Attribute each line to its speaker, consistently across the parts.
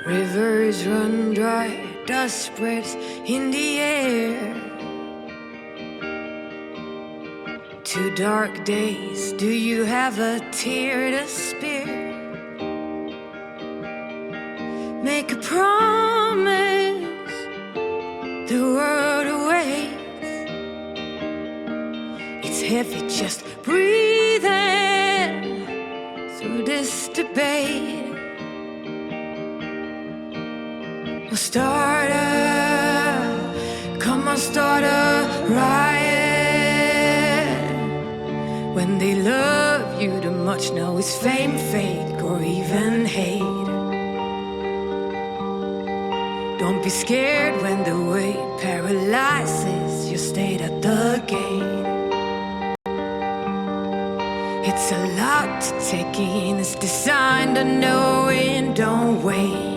Speaker 1: Rivers run dry, dust spreads in the air. 2 dark days, do you have a tear to spare? Make a promise, the world awaits. It's heavy just breathing through this debate. We'll start come on, start a riot. When they love you too much, now it's fame, fake, or even hate. Don't be scared when the weight paralyzes your state at the gate. It's a lot to take in, it's designed to know it, don't wait.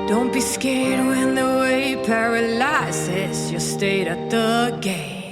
Speaker 1: Don't be scared when the weight paralyzes your state at the gate.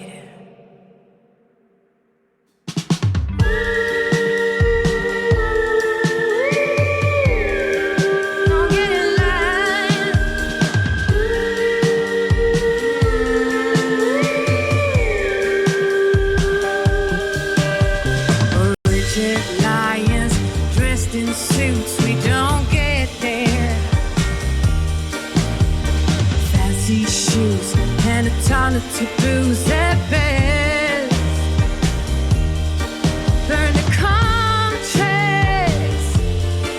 Speaker 1: To bruise their best, burn the contrast.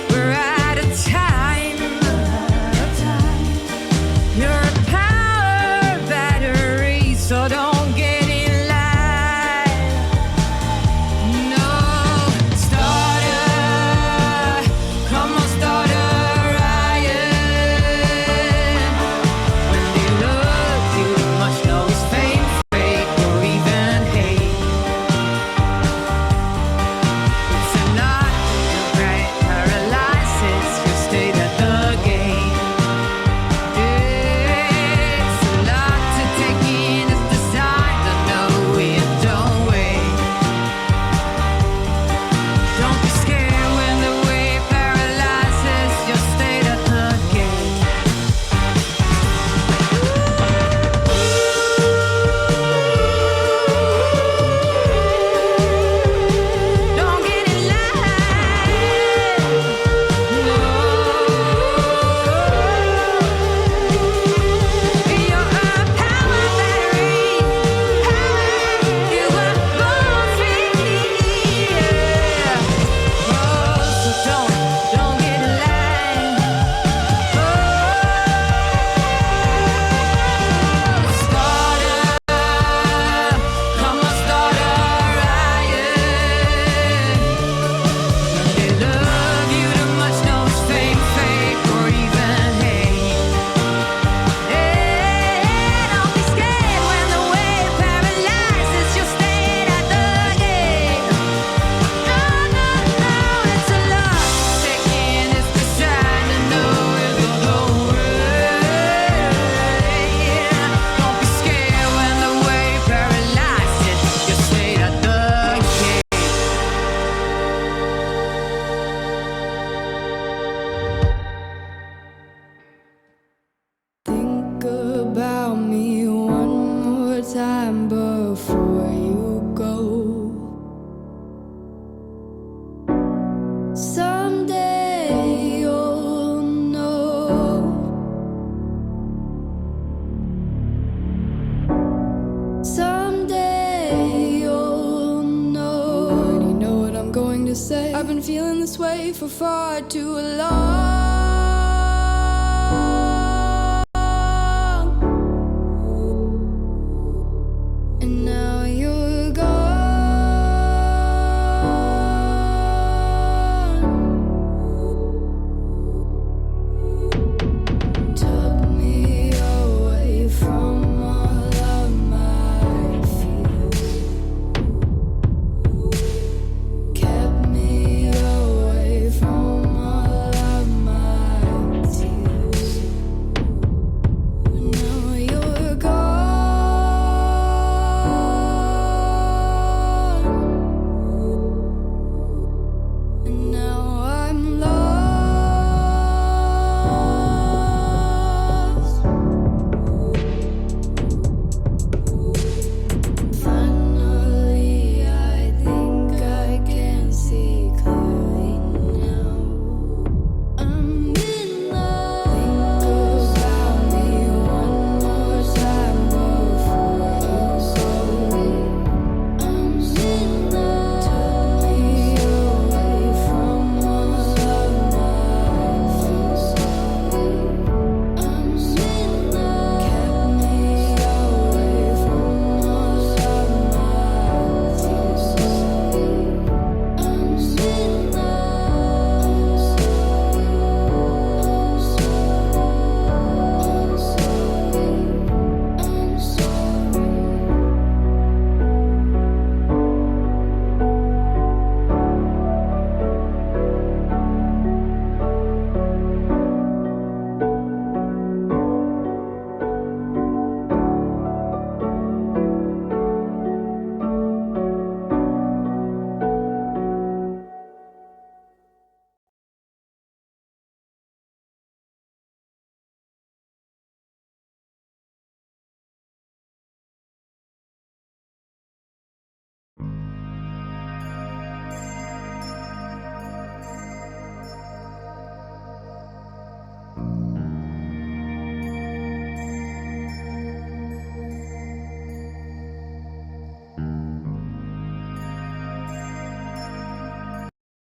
Speaker 1: We're out of time. You're a power battery, so don't get in line. No, starter, come on, start a riot. When they love you much, no.
Speaker 2: I've been feeling this way for far too long.